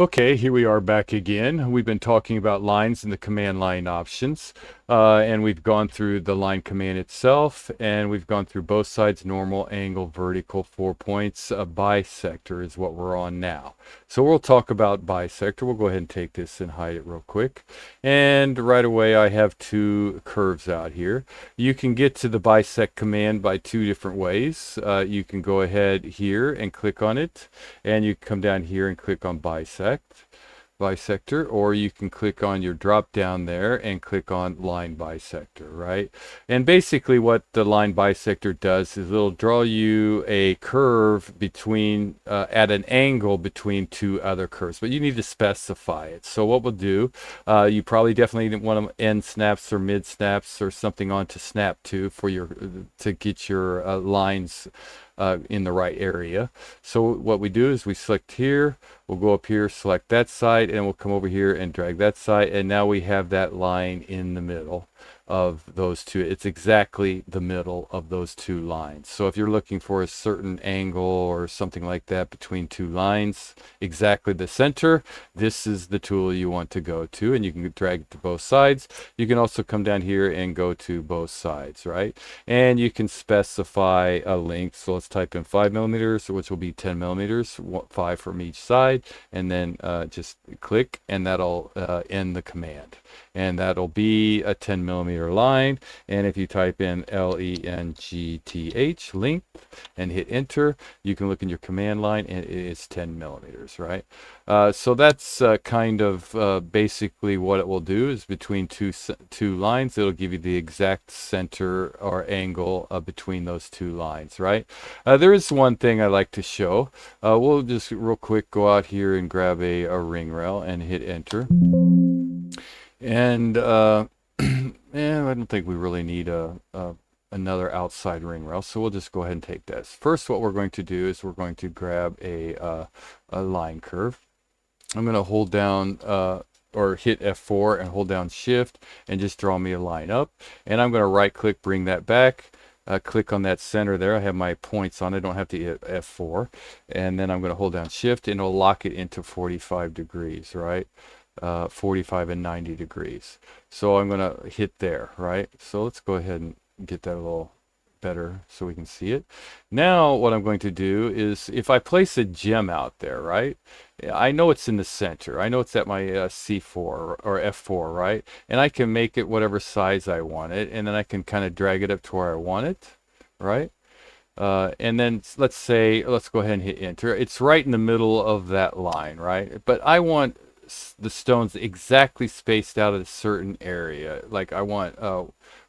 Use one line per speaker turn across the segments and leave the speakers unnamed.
Okay, here we are back again. We've been talking about lines and the command line options, and we've gone through the line command itself, and we've gone through both sides, normal, angle, vertical, 4 points. A bisector is what we're on now. So we'll talk about bisector. We'll go ahead and take this and hide it real quick. And right away, I have two curves out here. You can get to the bisect command by two different ways. You can go ahead here and click on it, and you come down here and click on bisector, or you can click on your drop down there and click on line bisector, right? And basically what the line bisector does is it'll draw you a curve between at an angle between two other curves, but you need to specify it. So what we'll do, you probably definitely want to end snaps or mid snaps or something onto snap to for your to get your lines in the right area. So what we do is we select here, we'll go up here, select that side, and we'll come over here and drag that side, and now we have that line in the middle of those two. It's exactly the middle of those two lines. So if you're looking for a certain angle or something like that between two lines, exactly the center, this is the tool you want to go to, and you can drag it to both sides. You can also come down here and go to both sides, right? And you can specify a length. So let's type in 5 millimeters, which will be 10 millimeters, 5 from each side, and then just click, and that'll end the command. And that'll be a 10 millimeter line. And if you type in length, length, and hit enter, you can look in your command line, and it is 10 millimeters, right? So that's kind of basically what it will do is between two lines, it'll give you the exact center or angle between those two lines, right? There is one thing I like to show. We'll just real quick go out here and grab a ring rail and hit enter. And I don't think we really need another outside ring rail, so we'll just go ahead and take this. First, what we're going to do is we're going to grab a line curve. I'm going to hold down or hit F4 and hold down Shift and just draw me a line up. And I'm going to right click, bring that back. Click on that center there. I have my points on it. I don't have to hit F4. And then I'm going to hold down Shift, and it'll lock it into 45 degrees, right? 45 and 90 degrees. So I'm going to hit there, right? So let's go ahead and get that a little better so we can see it. Now what I'm going to do is if I place a gem out there, right? I know it's in the center. I know it's at my C4 or F4, right? And I can make it whatever size I want it, and then I can kind of drag it up to where I want it, right? And then let's go ahead and hit enter. It's right in the middle of that line, right? But I want the stones exactly spaced out at a certain area. Like I want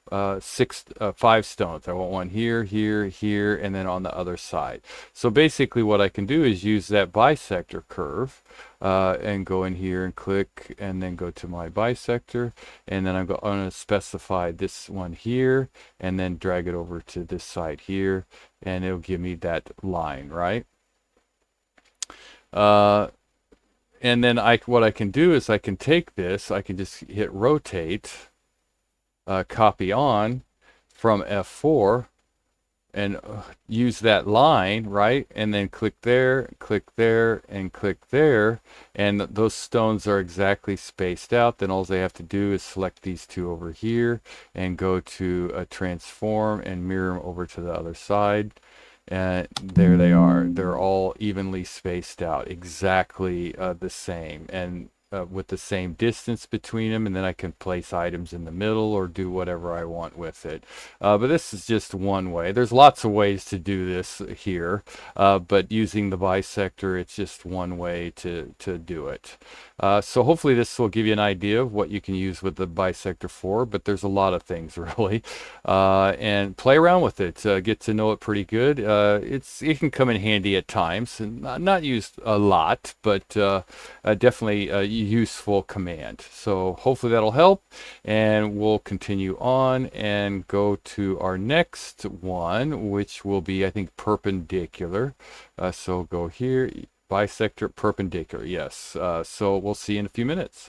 5 stones. I want one here, here, here, and then on the other side. So basically what I can do is use that bisector curve and go in here and click, and then go to my bisector, and then I'm going to specify this one here, and then drag it over to this side here, and it'll give me that line, right? And then what I can do is I can take this, I can just hit rotate, copy on from F4, and use that line, right? And then click there, and click there, and those stones are exactly spaced out. Then all they have to do is select these two over here and go to transform and mirror them over to the other side. And there they are. They're all evenly spaced out, exactly the same, and with the same distance between them. And then I can place items in the middle or do whatever I want with it. But this is just one way. There's lots of ways to do this here, but using the bisector, it's just one way to do it. So hopefully this will give you an idea of what you can use with the bisector for, but there's a lot of things really. And play around with it, get to know it pretty good. It can come in handy at times, and not used a lot, but definitely a useful command. So hopefully that'll help, and we'll continue on and go to our next one, which will be, I think, perpendicular. So go here, bisector, perpendicular, yes. So we'll see you in a few minutes.